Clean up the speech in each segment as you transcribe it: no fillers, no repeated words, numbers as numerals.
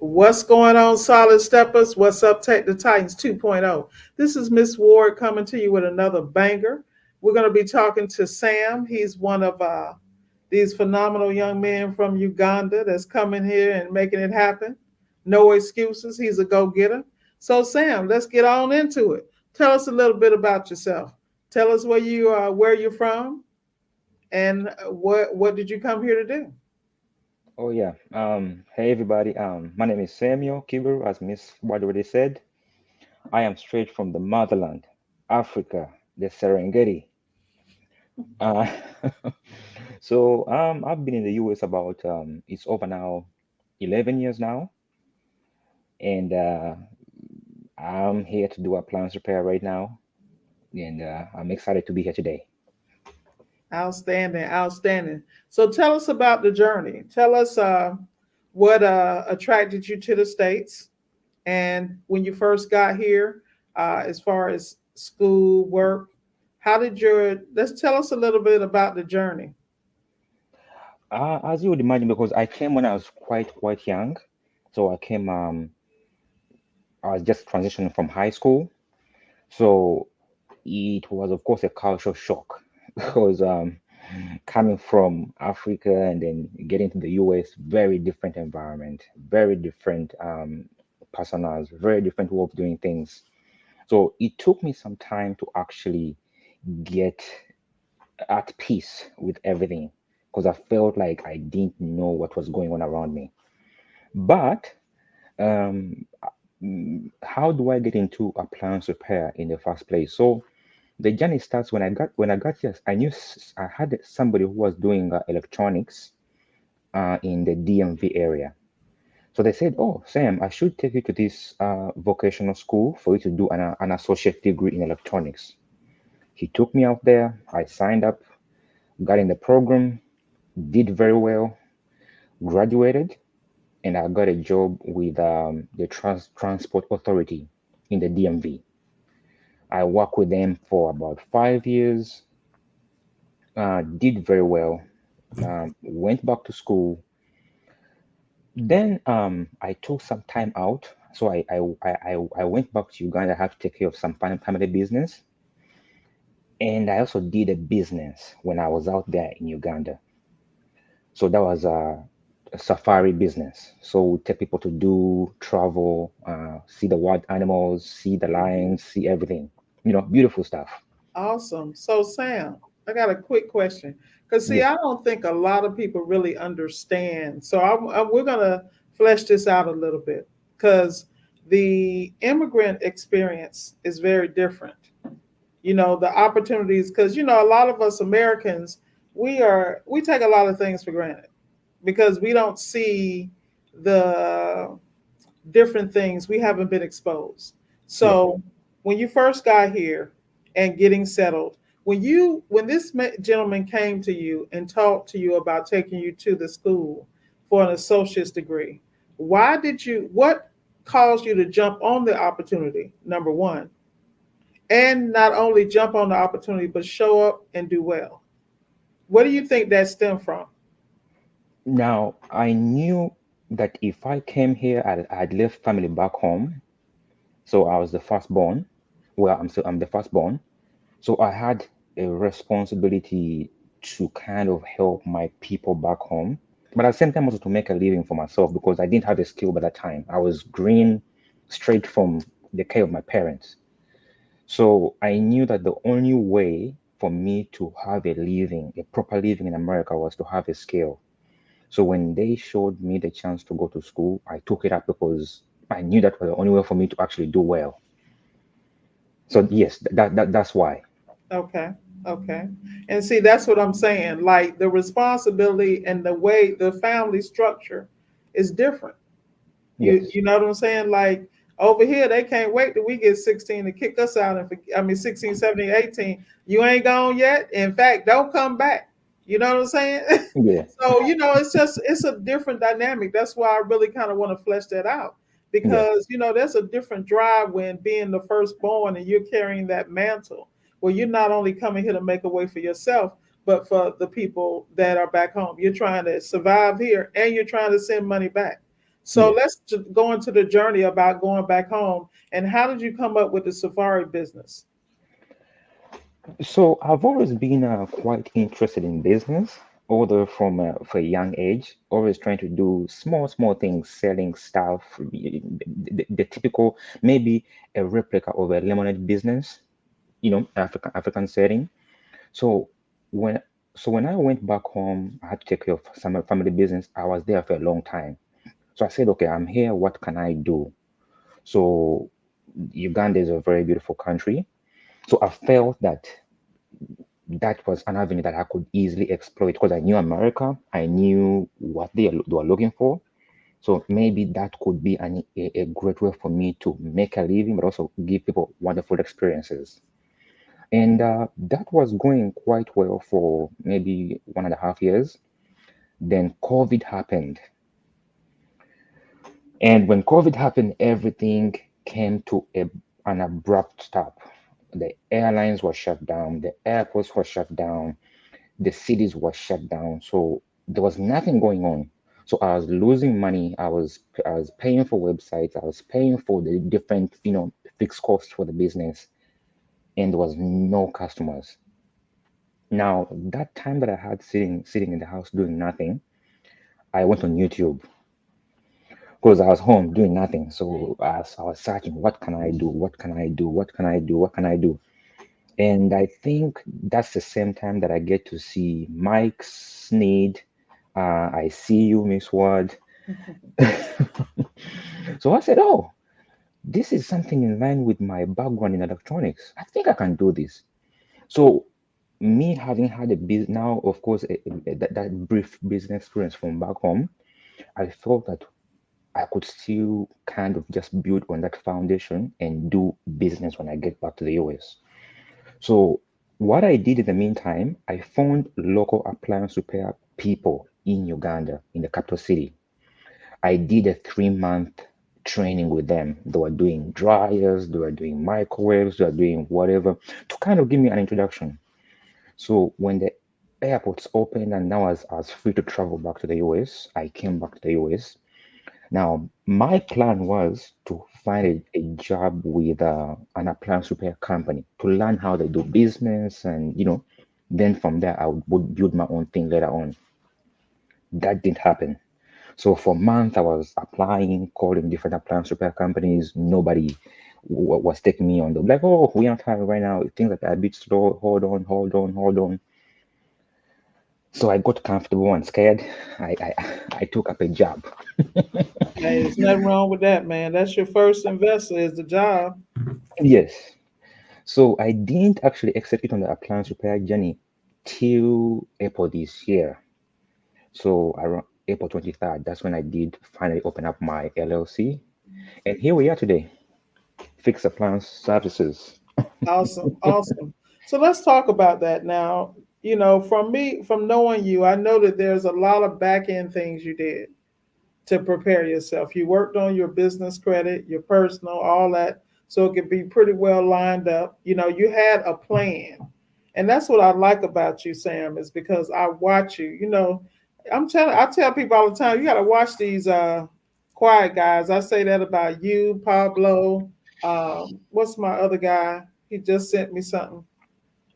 What's going on, Solid Steppers? What's up, Tech the Titans 2.0? This is Miss Ward coming to you with another banger. We're going to be talking to Sam. He's one of these phenomenal young men from Uganda that's coming here and making it happen. No excuses. He's a go getter. So, Sam, let's get on into it. Tell us a little bit about yourself. Tell us where you're from, and what did you come here to do? Oh yeah. Hey everybody. My name is Samuel Kiberu, as Miss Ward already said. I am straight from the motherland, Africa, the Serengeti. Uh, I've been in the US about it's over now 11 years now, and I'm here to do a plans repair right now, and I'm excited to be here today. Outstanding, outstanding. So tell us about the journey. Tell us what attracted you to the States and when you first got here, as far as school, work. Let's tell us a little bit about the journey. As you would imagine, because I came when I was quite young, so I was just transitioning from high school. So it was, of course, a cultural shock because coming from Africa and then getting to the US, very different environment, very different personas, very different way of doing things. So it took me some time to actually get at peace with everything because I felt like I didn't know what was going on around me. But um, how do I get into appliance repair in the first place? So the journey starts when I got here. I knew I had somebody who was doing electronics in the DMV area. So they said, "Oh, Sam, I should take you to this vocational school for you to do an associate degree in electronics." He took me out there. I signed up, got in the program, did very well, graduated, and I got a job with the Transport Authority in the DMV. I worked with them for about 5 years, did very well, went back to school. Then I took some time out. So I went back to Uganda. I had to take care of some family business. And I also did a business when I was out there in Uganda. So that was a safari business. So we take people to do travel, see the wild animals, see the lions, see everything. Beautiful stuff. Awesome. So Sam, I got a quick question. Because see, Yeah. I don't think a lot of people really understand. So we're gonna flesh this out a little bit because the immigrant experience is very different. The opportunities, because a lot of us Americans, we take a lot of things for granted because we don't see the different things. We haven't been exposed. Yeah. So when you first got here and getting settled, when this gentleman came to you and talked to you about taking you to the school for an associate's degree, what caused you to jump on the opportunity, number one, and not only jump on the opportunity but show up and do well? What do you think that stemmed from? Now, I knew that if I came here, I'd left family back home. So I was the firstborn. Well, I'm the firstborn. So I had a responsibility to kind of help my people back home. But at the same time, also to make a living for myself because I didn't have a skill by that time. I was green straight from the care of my parents. So I knew that the only way for me to have a living, a proper living in America, was to have a skill. So when they showed me the chance to go to school, I took it up because I knew that was the only way for me to actually do well. So yes, that's why. Okay. Okay. And see, that's what I'm saying. Like the responsibility and the way the family structure is different. You Yes. you know what I'm saying? Like over here, they can't wait till we get 16 to kick us out. And I mean, 16, 17, 18. You ain't gone yet. In fact, don't come back. You know what I'm saying? Yeah. So, it's a different dynamic. That's why I really kind of want to flesh that out Yeah. because, there's a different drive when being the firstborn and you're carrying that mantle where you're not only coming here to make a way for yourself, but for the people that are back home. You're trying to survive here and you're trying to send money back. So Yes. let's go into the journey about going back home. And how did you come up with the safari business? So I've always been quite interested in business, although from for a young age, always trying to do small things, selling stuff, the typical, maybe a replica of a lemonade business, African setting. So when when I went back home, I had to take care of some family business. I was there for a long time. So I said, okay, I'm here. What can I do? So Uganda is a very beautiful country. So I felt that that was an avenue that I could easily exploit because I knew America, I knew what they were looking for. So maybe that could be a great way for me to make a living, but also give people wonderful experiences. And that was going quite well for maybe 1.5 years. Then COVID happened. And when COVID happened, everything came to an abrupt stop. The airlines were shut down, the airports were shut down, the cities were shut down. So there was nothing going on. So I was losing money. I was paying for websites. I was paying for the different, fixed costs for the business, and there was no customers. Now that time that I had sitting in the house doing nothing, I went on YouTube because I was home doing nothing. So I was searching, what can I do? What can I do? What can I do? What can I do? And I think that's the same time that I get to see Mike Sneed. I see you, Miss Ward. So I said, oh, this is something in line with my background in electronics. I think I can do this. So me having had a business now, of course, that brief business experience from back home, I felt that I could still kind of just build on that foundation and do business when I get back to the US. So what I did in the meantime, I found local appliance repair people in Uganda, in the capital city. I did a 3 month training with them. They were doing dryers, they were doing microwaves, they were doing whatever to kind of give me an introduction. So when the airports opened and now I was free to travel back to the US, I came back to the US. Now, my plan was to find a job with an appliance repair company to learn how they do business, and then from there I would build my own thing later on. That didn't happen. So for months I was applying, calling different appliance repair companies. Nobody was taking me on. They were like, "Oh, we aren't hiring right now. Things that are a bit slow. Hold on, hold on, hold on." So I got comfortable and scared. I took up a job. Hey, there's nothing wrong with that, man. That's your first investor is the job. Yes. So I didn't actually execute on the appliance repair journey till April this year. So around April 23rd, that's when I did finally open up my LLC. And here we are today, Fix Appliance Services. Awesome, awesome. So let's talk about that now. You know, from me, from knowing you, I know that there's a lot of back end things you did to prepare yourself. You worked on your business credit, your personal, all that, so it could be pretty well lined up. You know, you had a plan. And that's what I like about you, Sam, is because I watch you. You know, I tell people all the time, you gotta watch these quiet guys. I say that about you, Pablo. What's my other guy? He just sent me something.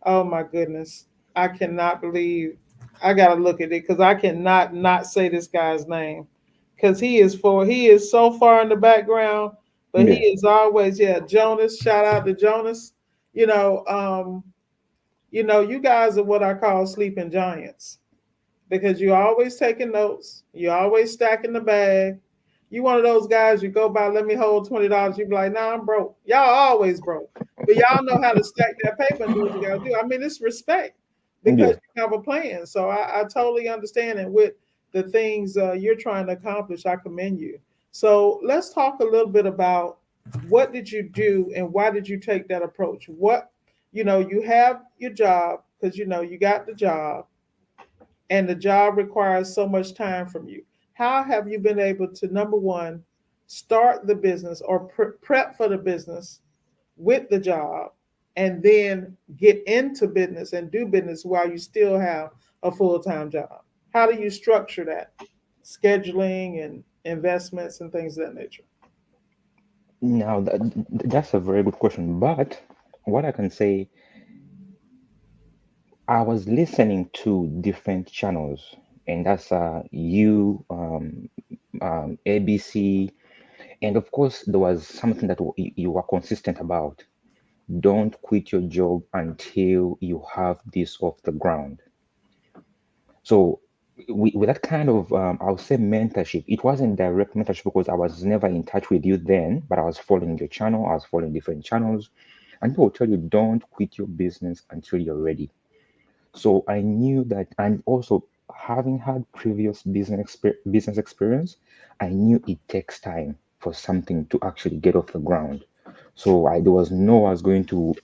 Oh my goodness. I cannot believe I gotta look at it because I cannot not say this guy's name. Because he is so far in the background, but he Yeah, is always, yeah, Jonas. Shout out to Jonas. You know, you guys are what I call sleeping giants because you're always taking notes, you're always stacking the bag. You one of those guys you go by, let me hold $20. You be like, nah, I'm broke. Y'all always broke. But y'all know how to stack that paper and do what you gotta do. I mean, it's respect because yeah. you have a plan. So I totally understand it with the things you're trying to accomplish. I commend you. So let's talk a little bit about what did you do and why did you take that approach? You have your job because you got the job and the job requires so much time from you. How have you been able to, number one, start the business or prep for the business with the job? and then get into business and do business while you still have a full-time job? How do you structure that? Scheduling and investments and things of that nature. Now, that's a very good question. But what I can say, I was listening to different channels, and that's ABC, and of course, there was something that you were consistent about. Don't quit your job until you have this off the ground. So, with that kind of, I would say mentorship, it wasn't direct mentorship because I was never in touch with you then, but I was following your channel, I was following different channels, and people will tell you, don't quit your business until you're ready. So I knew that, and also having had previous business experience, I knew it takes time for something to actually get off the ground. So there was no I was going to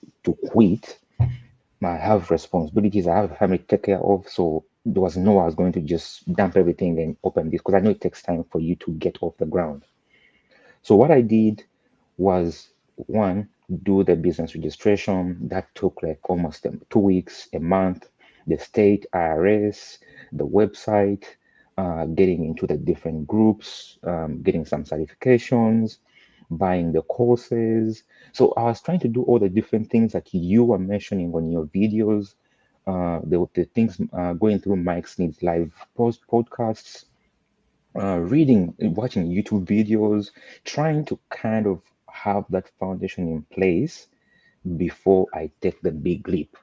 quit. I have responsibilities. I have a family to take care of. So there was no I was going to just dump everything and open this because I know it takes time for you to get off the ground. So what I did was one, do the business registration. That took like almost 2 weeks, a month. The state, IRS, the website, getting into the different groups, getting some certifications, buying the courses. So I was trying to do all the different things that you were mentioning on your videos, the things going through Mike's Needs live podcasts, reading, watching YouTube videos, trying to kind of have that foundation in place before I take the big leap.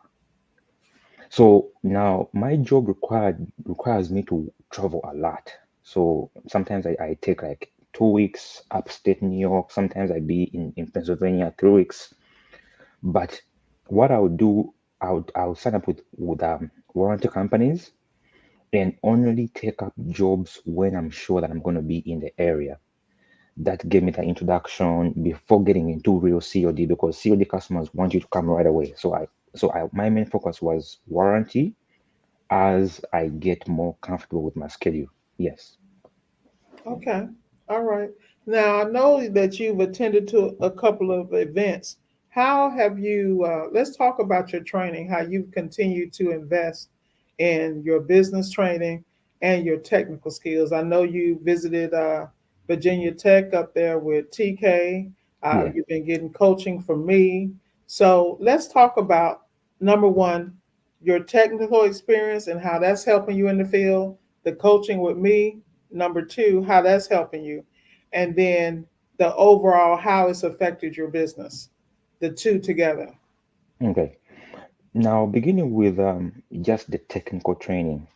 So now my job requires me to travel a lot. So sometimes I take like 2 weeks upstate New York. Sometimes I be in Pennsylvania 3 weeks. But what I would do, I would sign up with warranty companies and only take up jobs when I'm sure that I'm going to be in the area. That gave me the introduction before getting into real COD because COD customers want you to come right away. So my main focus was warranty as I get more comfortable with my schedule. Yes. Okay. All right. Now, I know that you've attended to a couple of events. How have you, let's talk about your training, how you've continued to invest in your business training and your technical skills. I know you visited Virginia Tech up there with TK. Yeah. You've been getting coaching from me. So let's talk about number one, your technical experience and how that's helping you in the field, the coaching with me, number two, how that's helping you, and then the overall how it's affected your business, the two together. Okay. Now, beginning with just the technical training,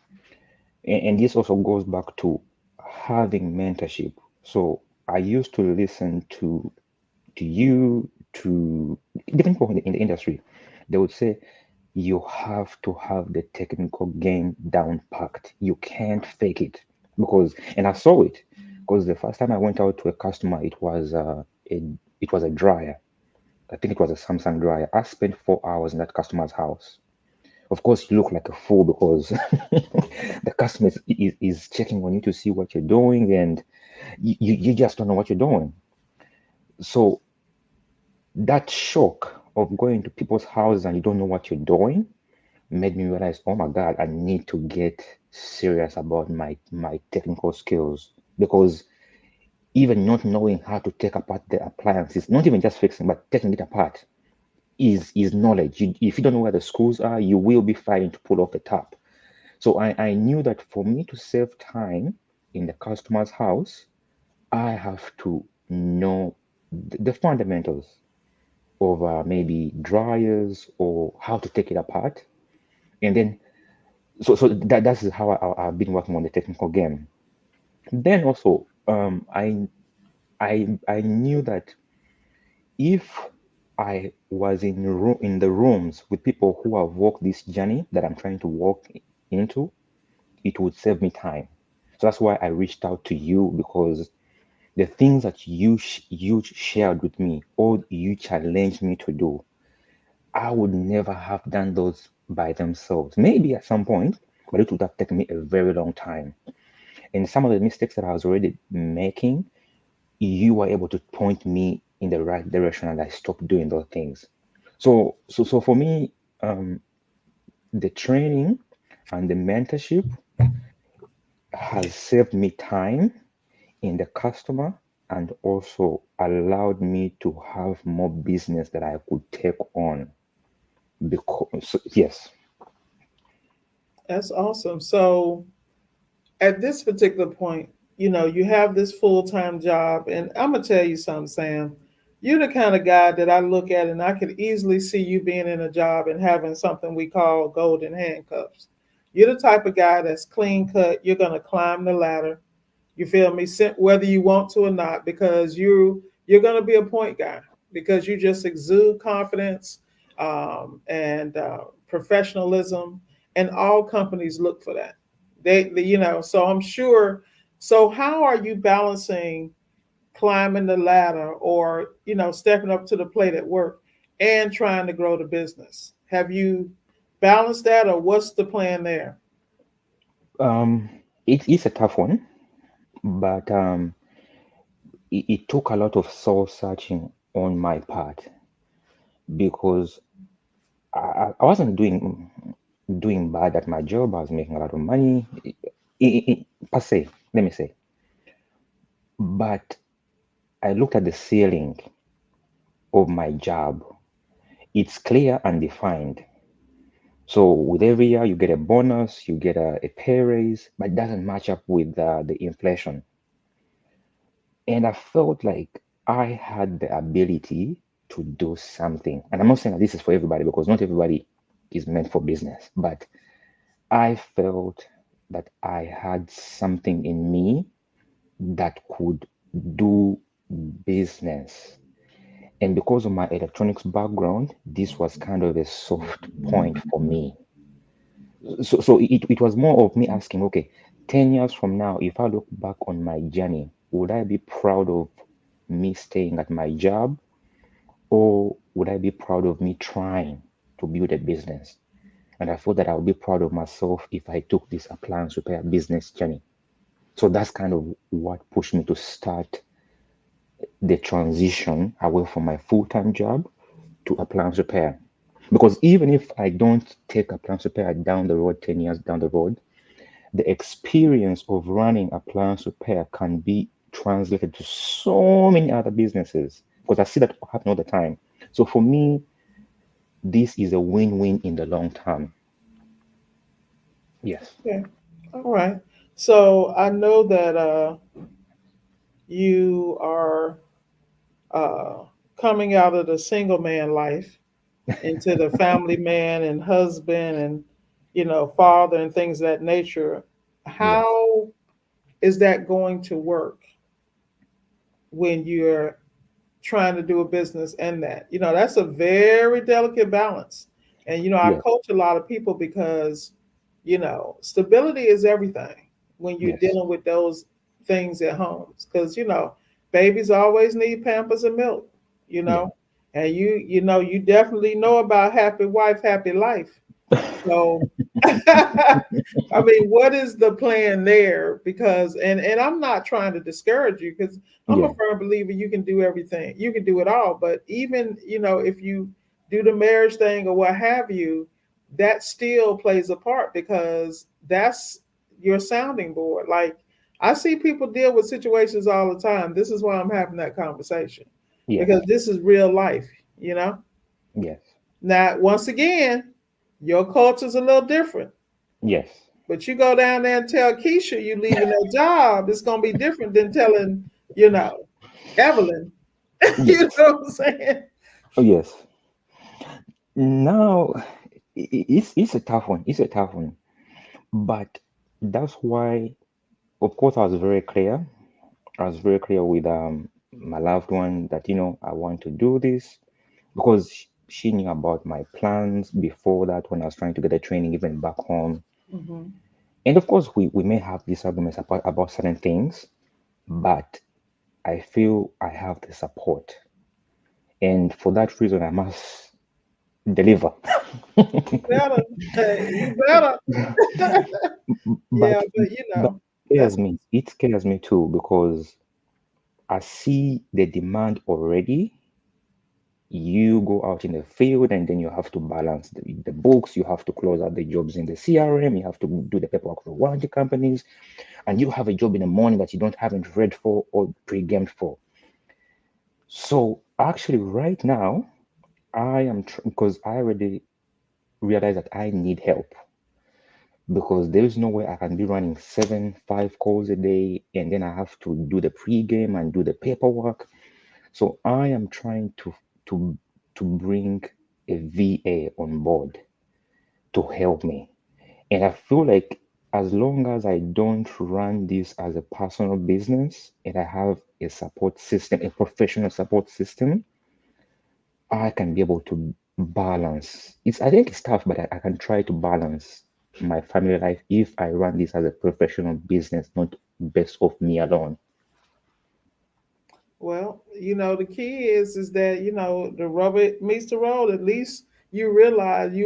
and this also goes back to having mentorship. So I used to listen to you, to different people in the industry. They would say you have to have the technical game down packed. You can't fake it because, and I saw it because the first time I went out to a customer, it was a dryer. I think it was a Samsung dryer. I spent 4 hours in that customer's house. Of course, you look like a fool because the customer is checking on you to see what you're doing, and you just don't know what you're doing. So that shock of going to people's houses and you don't know what you're doing made me realize, oh my God, I need to get serious about my technical skills because even not knowing how to take apart the appliances, not even just fixing, but taking it apart, is knowledge. If you don't know where the screws are, you will be fighting to pull off the top. So I knew that for me to save time in the customer's house, I have to know the fundamentals of maybe dryers or how to take it apart. And then, so that's how I've been working on the technical game. Then also, I knew that if I was in the rooms with people who have walked this journey that I'm trying to walk into, it would save me time. So that's why I reached out to you because the things that you shared with me or you challenged me to do, I would never have done those by themselves. Maybe at some point, but it would have taken me a very long time. And some of the mistakes that I was already making, you were able to point me in the right direction and I stopped doing those things. So for me, the training and the mentorship has saved me time in the customer and also allowed me to have more business that I could take on. Because yes, That's awesome. So at this particular point, you have this full-time job, and I'm gonna tell you something, Sam. You're the kind of guy that I look at, and I could easily see you being in a job and having something we call golden handcuffs. You're the type of guy that's clean cut. You're gonna climb the ladder. You feel me? Whether you want to or not, because you're going to be a point guy because you just exude confidence and professionalism, and all companies look for that. So I'm sure. So how are you balancing climbing the ladder or stepping up to the plate at work and trying to grow the business? Have you balanced that, or what's the plan there? um, it is a tough one, but it took a lot of soul searching on my part because I wasn't doing bad at my job. I was making a lot of money, per se, let me say. But I looked at the ceiling of my job. It's clear and defined. So with every year, you get a bonus, you get a pay raise, but it doesn't match up with the inflation. And I felt like I had the ability to do something. And I'm not saying that this is for everybody because not everybody is meant for business, but I felt that I had something in me that could do business. And because of my electronics background, this was kind of a soft point for me. So it was more of me asking, okay, 10 years from now, if I look back on my journey, would I be proud of me staying at my job, or would I be proud of me trying to build a business? And I thought that I would be proud of myself if I took this appliance repair business journey. So that's kind of what pushed me to start the transition away from my full-time job to appliance repair. Because even if I don't take appliance repair down the road, 10 years down the road, the experience of running appliance repair can be translated to so many other businesses because I see that happen all the time. So for me, this is a win-win in the long term. Yes. Okay. All right. So I know that you are uh, coming out of the single man life into the family man and husband and father and things of that nature. Yes. How is that going to work when you're trying to do a business and that? That's a very delicate balance. And I Yes. coach a lot of people because stability is everything when you're Yes. dealing with those things at home, because babies always need pampers and milk, you Yeah. know and you definitely know about happy wife, happy life. So, I mean, what is the plan there? Because, and I'm not trying to discourage you, because I'm a Yeah. firm believer you can do everything, you can do it all. But even if you do the marriage thing or what have you, that still plays a part, because that's your sounding board. Like, I see people deal with situations all the time. This is why I'm having that conversation, because Yes. this is real life. You know. Yes. Now, once again, your culture's a little different. Yes. But you go down there and tell Keisha you leaving that job, it's gonna be different than telling, Evelyn. You Yes. know what I'm saying? Oh, yes. Now, it's a tough one. It's a tough one. But that's why, of course, I was very clear. I was very clear with my loved one that, I want to do this because she knew about my plans before that when I was trying to get the training even back home. Mm-hmm. And of course, we may have disagreements about certain things, but I feel I have the support. And for that reason, I must deliver. You better. Hey, you better. Yeah, But but but that's it scares me too because I see the demand already, You go out in the field and then you have to balance the books, you have to close out the jobs in the CRM, you have to do the paperwork for warranty companies, and you have a job in the morning that you don't haven't read for or pre-gamed for. So actually right now I am because I already realized that I need help, because there is no way I can be running 5 calls a day and then I have to do the pre-game and do the paperwork. So I am trying to to bring a VA on board to help me. And I feel like as long as I don't run this as a personal business and I have a support system, a professional support system, I can be able to balance. I think it's tough, but I can try to balance my family life if I run this as a professional business, not based off me alone. Well, the key is that the rubber meets the road. At least you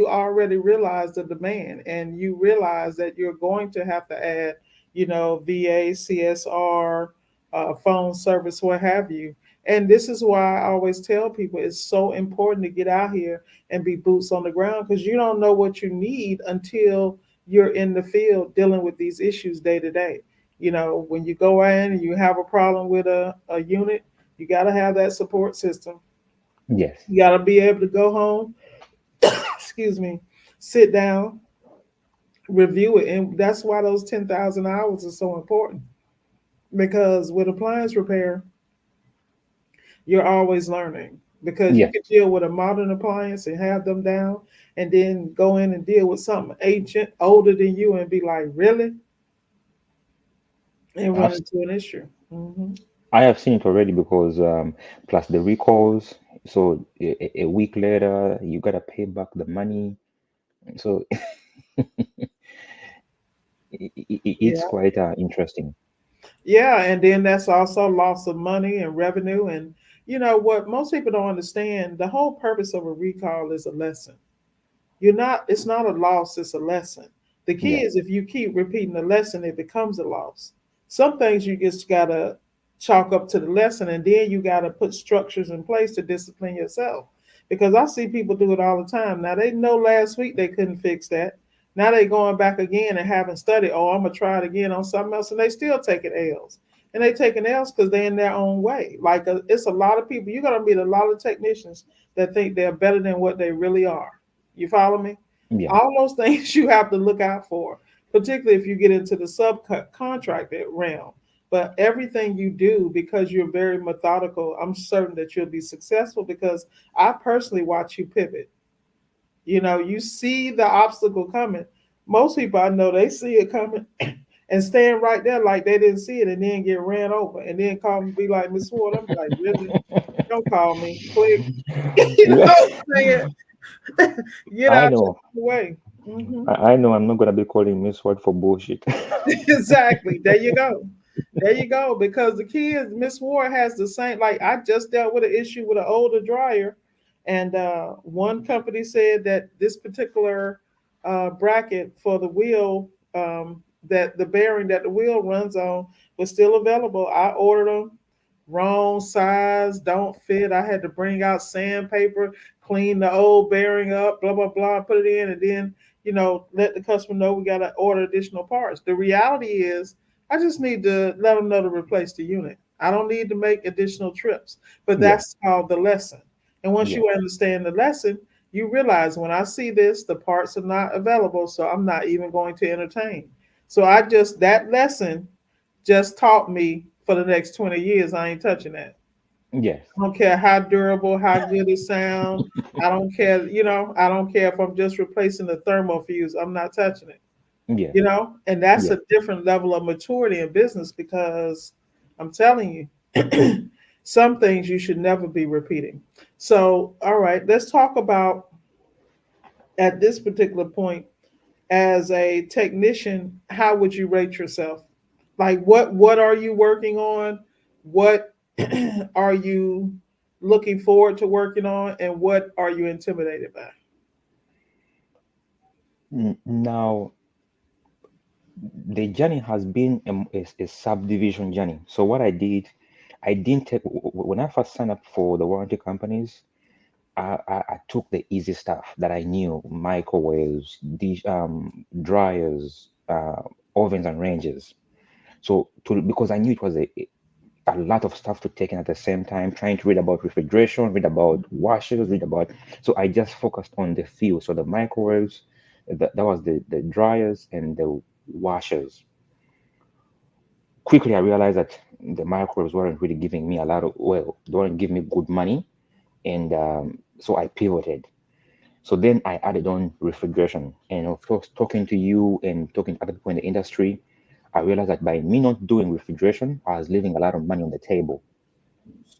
already realize the demand, and you realize that you're going to have to add, VA, CSR, phone service, what have you. And this is why I always tell people it's so important to get out here and be boots on the ground, because you don't know what you need until you're in the field dealing with these issues day to day. When you go in and you have a problem with a unit, you got to have that support system. Yes, You got to be able to go home, excuse me, sit down, review it. And that's why those 10,000 hours are so important, because with appliance repair, you're always learning, because you yes, can deal with a modern appliance and have them down, and then go in and deal with something ancient, older than you, and be like, really? And run I've into an issue. I have seen it already because plus the recalls. So a week later, you gotta pay back the money. So it's Yeah. quite interesting. Yeah, and then that's also loss of money and revenue. And what most people don't understand, the whole purpose of a recall is a lesson. It's not a loss, it's a lesson. The key Yes, is if you keep repeating the lesson, it becomes a loss. Some things you just gotta chalk up to the lesson, and then you gotta put structures in place to discipline yourself. Because I see people do it all the time. Now they know last week they couldn't fix that. Now they going back again and haven't studied. Oh, I'm gonna try it again on something else, and they still taking L's. And they taking L's because they're in their own way. Like it's a lot of people. You're gonna meet a lot of technicians that think they're better than what they really are. You follow me? yeah, All those things you have to look out for, particularly if you get into the subcontracted realm. But everything you do, because you're very methodical, I'm certain that you'll be successful, because I personally watch you pivot. You see the obstacle coming. Most people I know, they see it coming and stand right there like they didn't see it, and then get ran over and then call me, be like, Miss Ward. I'm like, really? Don't call me. Click. yeah. What I'm saying? Get I out know. your way. Hmm. I know. I'm not gonna be calling Miss Word for bullshit. Exactly. There you go. There you go. Because the kids, Miss Ward has the same. Like I just dealt with an issue with an older dryer, and one company said that this particular bracket for the wheel, that the bearing that the wheel runs on, was still available. I ordered them. Wrong size, don't fit. I had to bring out sandpaper, clean the old bearing up, blah blah blah, put it in, and then let the customer know we got to order additional parts. The reality is, I just need to let them know to replace the unit. I don't need to make additional trips, but Yeah, that's called the lesson. And once yeah, you understand the lesson, you realize when I see this, the parts are not available, so I'm not even going to entertain. So that lesson just taught me for the next 20 years, I ain't touching that. yes, I don't care how durable, how good it sound. I don't care, I don't care if I'm just replacing the thermal fuse. I'm not touching it, yes, and that's yes. a different level of maturity in business, because I'm telling you, some things you should never be repeating. So, all right, let's talk about at this particular point, as a technician, how would you rate yourself? Like what are you working on? What are you looking forward to working on, and what are you intimidated by? Now, the journey has been a subdivision journey. So what I did, I didn't take when I first signed up for the warranty companies. I took the easy stuff that I knew: microwaves, dryers, ovens, and ranges. So because I knew it was a lot of stuff to take in at the same time, trying to read about refrigeration, read about washers, read about. So I just focused on the few. So the microwaves, that was the dryers and the washers. Quickly, I realized that the microwaves weren't really giving me a lot of, well, they weren't giving me good money. And so I pivoted. So then I added on refrigeration. And of course, talking to you and talking to other people in the industry, I realized that by me not doing refrigeration, I was leaving a lot of money on the table.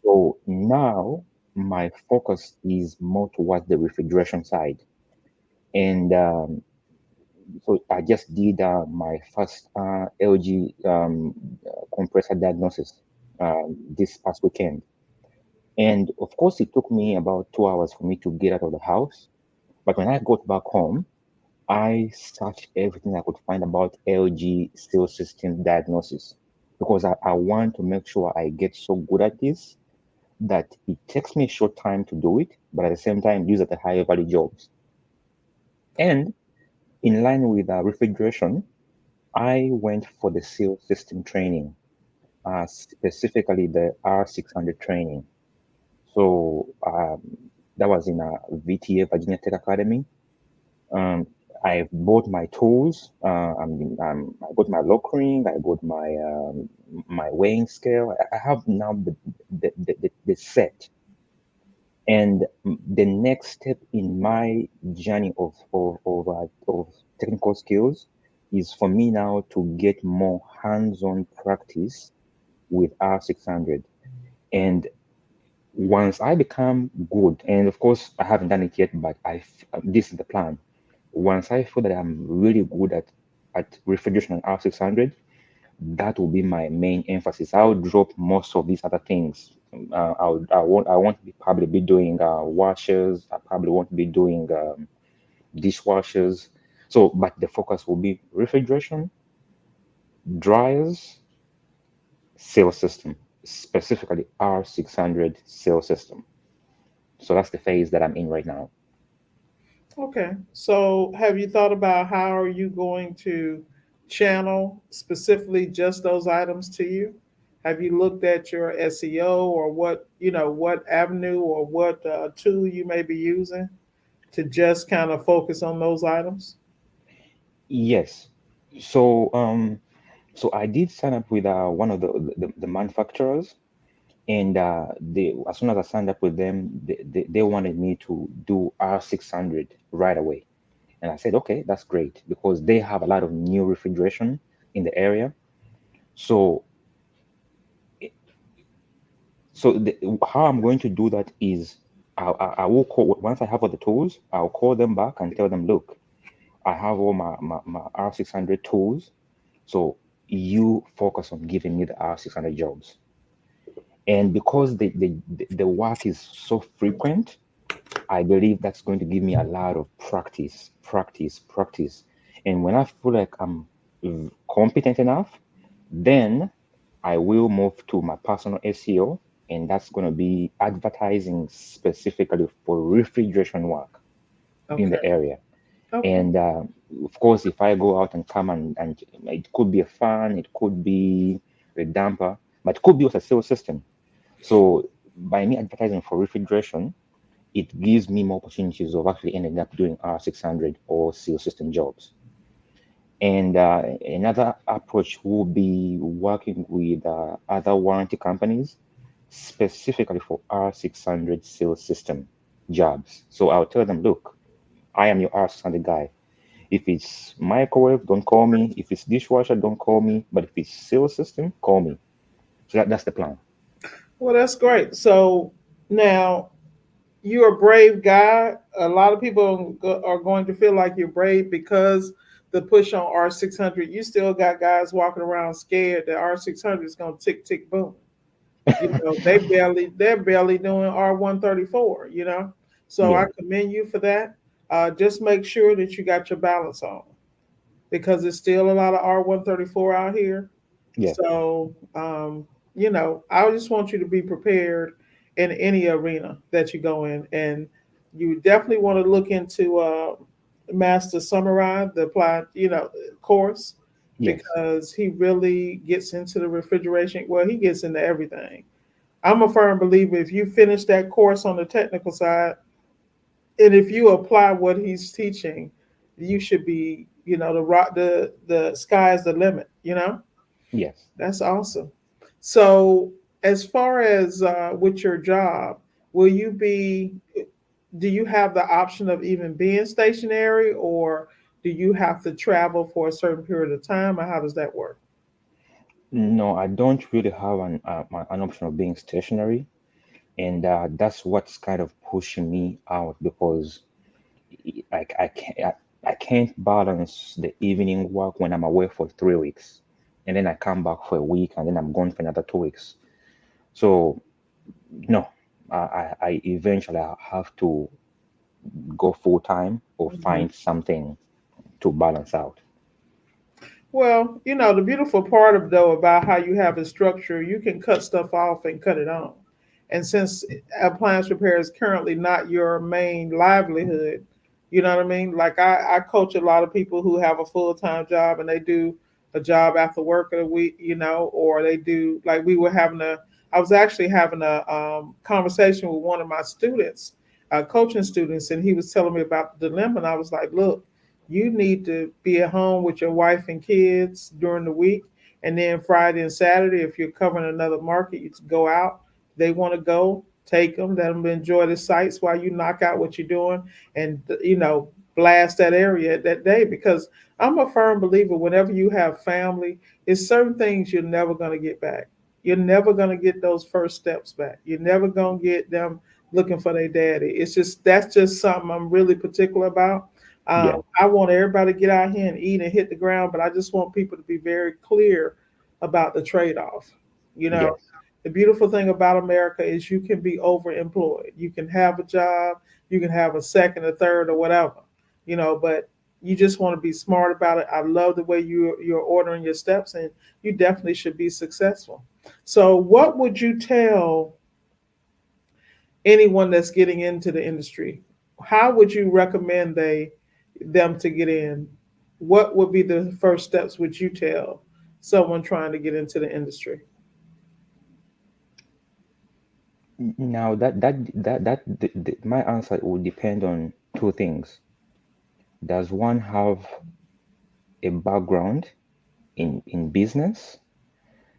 So now my focus is more towards the refrigeration side. And so I just did my first LG compressor diagnosis this past weekend. And of course, it took me about 2 hours for me to get out of the house. But when I got back home, I searched everything I could find about LG seal system diagnosis because I want to make sure I get so good at this that it takes me a short time to do it, but at the same time, these are the higher value jobs. And in line with refrigeration, I went for the seal system training, specifically the R600 training. So that was in VTA, Virginia Tech Academy. Um, I bought my tools. I got my lock ring. I got my weighing scale. I have now the set. And the next step in my journey of technical skills is for me now to get more hands-on practice with R600. And once I become good, and of course I haven't done it yet, but this is the plan. Once I feel that I'm really good at refrigeration and R600, that will be my main emphasis. I'll drop most of these other things. I won't be probably be doing washers. I probably won't be doing dishwashers. So, but the focus will be refrigeration, dryers, seal system, specifically R600 seal system. So that's the phase that I'm in right now. Okay. So have you thought about how are you going to channel specifically just those items to you? Have you looked at your SEO or what, what avenue or what tool you may be using to just kind of focus on those items? Yes. So so I did sign up with one of the manufacturers, and they, as soon as I signed up with them, they wanted me to do R600 right away. And I said, okay, that's great because they have a lot of new refrigeration in the area. So how I'm going to do that is I will call, once I have all the tools, I'll call them back and tell them, look, I have all my R600 tools. So you focus on giving me the R600 jobs. And because the work is so frequent, I believe that's going to give me a lot of practice, practice, practice. And when I feel like I'm competent enough, then I will move to my personal SEO, and that's going to be advertising specifically for refrigeration work in Okay. the area. Okay. And of course, if I go out and come and it could be a fan, it could be a damper, but it could be also a sales system. So by me advertising for refrigeration, it gives me more opportunities of actually ending up doing R600 or seal system jobs. And another approach will be working with other warranty companies specifically for R600 seal system jobs. So I'll tell them, look, I am your R600 guy. If it's microwave, don't call me. If it's dishwasher, don't call me. But if it's seal system, call me. So that's the plan. Well, that's great. So now you're a brave guy. A lot of people are going to feel like you're brave because the push on R600. You still got guys walking around scared that R600 is going to tick tick boom. They're barely doing R134. So I Yeah, commend you for that. Just make sure that you got your balance on because there's still a lot of R134 out here. yeah. So I just want you to be prepared in any arena that you go in, and You definitely want to look into Master Samurai, the applied, course, Yes. because he really gets into the refrigeration. Well, he gets into everything. I'm a firm believer if you finish that course on the technical side, and if you apply what he's teaching, you should be, the sky is the limit. Yes. That's awesome. So, as far as with your job, will you be? Do you have the option of even being stationary, or do you have to travel for a certain period of time, or how does that work? No, I don't really have an option of being stationary, and that's what's kind of pushing me out because I can't balance the evening work when I'm away for 3 weeks, and then I come back for a week, and then I'm gone for another 2 weeks. So no, I eventually have to go full time or Mhm. find something to balance out. Well, the beautiful part of though about how you have it structured, you can cut stuff off and cut it on. And since appliance repair is currently not your main livelihood, you know what I mean? Like I coach a lot of people who have a full time job and they do a job after work of the week, or they do like we were having a I was actually having a conversation with one of my students, coaching students, and he was telling me about the dilemma. And I was like, look, you need to be at home with your wife and kids during the week. And then Friday and Saturday, if you're covering another market, you go out. They want to go, take them, let them enjoy the sights while you knock out what you're doing and, blast that area that day. Because I'm a firm believer whenever you have family, it's certain things you're never going to get back. You're never going to get those first steps back. You're never going to get them looking for their daddy. It's just that's just something I'm really particular about. Yeah. I want everybody to get out here and eat and hit the ground, but I just want people to be very clear about the trade off. You know, Yes. the beautiful thing about America is you can be overemployed. You can have a job, you can have a second, a third, or whatever, but you just want to be smart about it. I love the way you're ordering your steps, and you definitely should be successful. So, what would you tell anyone that's getting into the industry? How would you recommend them to get in? What would be the first steps would you tell someone trying to get into the industry? Now my answer will depend on two things. Does one have a background in business?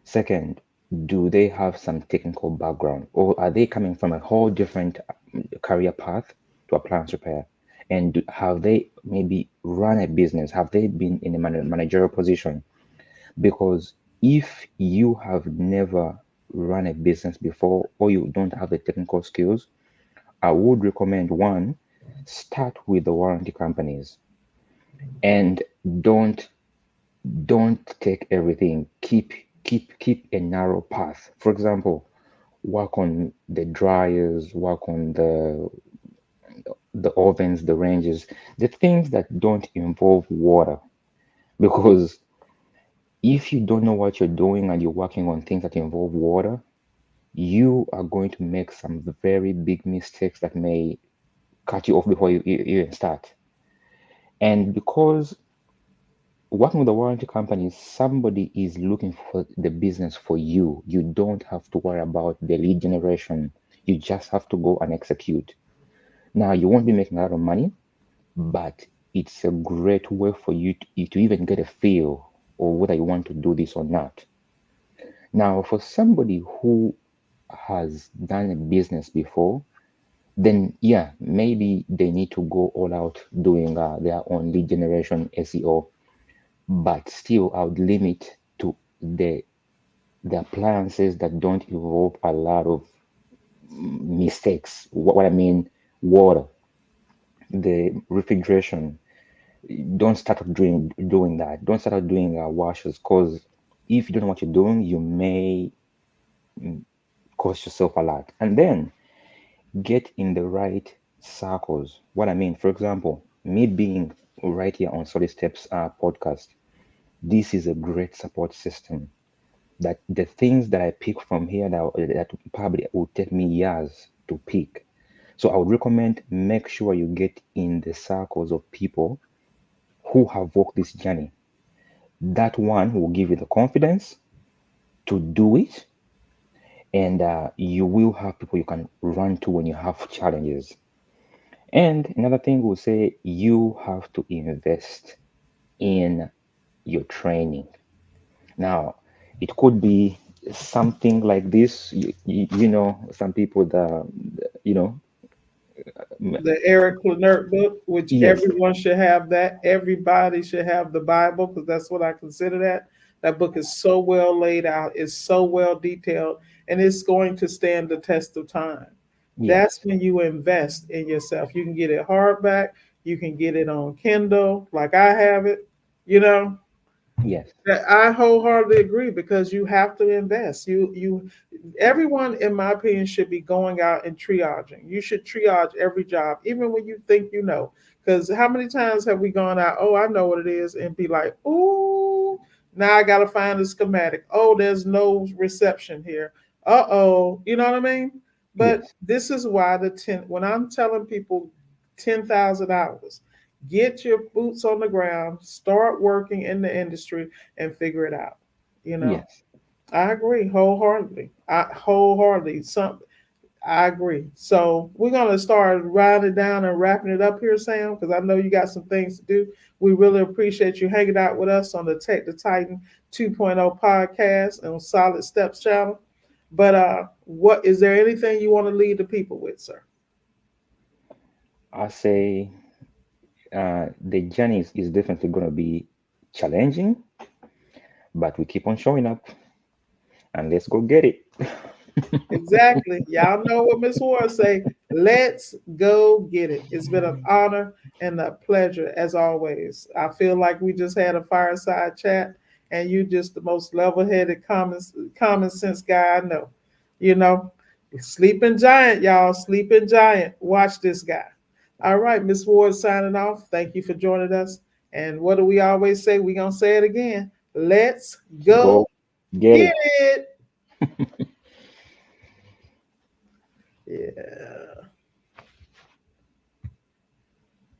Second, do they have some technical background, or are they coming from a whole different career path to appliance repair? And have they maybe run a business? Have they been in a managerial position? Because if you have never run a business before or you don't have the technical skills, I would recommend one, start with the warranty companies and don't don't take everything. Keep a narrow path. For example, work on the dryers, work on the ovens, the ranges, the things that don't involve water. Because if you don't know what you're doing and you're working on things that involve water, you are going to make some very big mistakes that may cut you off before you even start. And because working with a warranty company, somebody is looking for the business for you. You don't have to worry about the lead generation. You just have to go and execute. Now, you won't be making a lot of money, but it's a great way for you to even get a feel of whether you want to do this or not. Now, for somebody who has done a business before, then yeah, maybe they need to go all out doing their own lead generation SEO. But still, I would limit to the appliances that don't involve a lot of mistakes. What I mean, water, the refrigeration. Don't start up doing that. Don't start out doing washes, because if you don't know what you're doing, you may cost yourself a lot. And then get in the right circles. What I mean, for example, me being right here on Solid Steps podcast, this is a great support system. That the things that I pick from here that probably will take me years to pick. So I would recommend make sure you get in the circles of people who have walked this journey. That one will give you the confidence to do it, and you will have people you can run to when you have challenges. And another thing we'll say, you have to invest in your training. Now, it could be something like this. Some people that, you know, m- The Eric Clenert book, which yes, everyone should have that. Everybody should have the Bible because that's what I consider that. That book is so well laid out, it's so well detailed, and it's going to stand the test of time. That's yes, when you invest in yourself. You can get it hardback, you can get it on Kindle, like I have it, you know. yes, I wholeheartedly agree because you have to invest. Everyone, in my opinion, should be going out and triaging. You should triage every job, even when you think you know. Because how many times have we gone out? Oh, I know what it is, and be like, "Ooh, now I got to find the schematic. Oh, there's no reception here. Oh, you know what I mean?" But yes, this is why when I'm telling people 10,000 hours, get your boots on the ground, start working in the industry, and figure it out. You know, yes. I agree wholeheartedly. I agree. So we're gonna start writing it down and wrapping it up here, Sam, because I know you got some things to do. We really appreciate you hanging out with us on the Tech the Titan 2.0 podcast and Solid Steps channel. But what is there anything you want to lead the people with, sir? I say the journey is definitely going to be challenging, but we keep on showing up and let's go get it. Exactly. Y'all know what Miss Ward say. Let's go get it. It's been an honor and a pleasure as always. I feel like we just had a fireside chat, and you just the most level-headed, common sense guy I know. You know, sleeping giant, y'all. Sleeping giant. Watch this guy. All right, Miss Ward signing off. Thank you for joining us. And what do we always say? We gonna say it again. Let's go Go get get it. it. Yeah.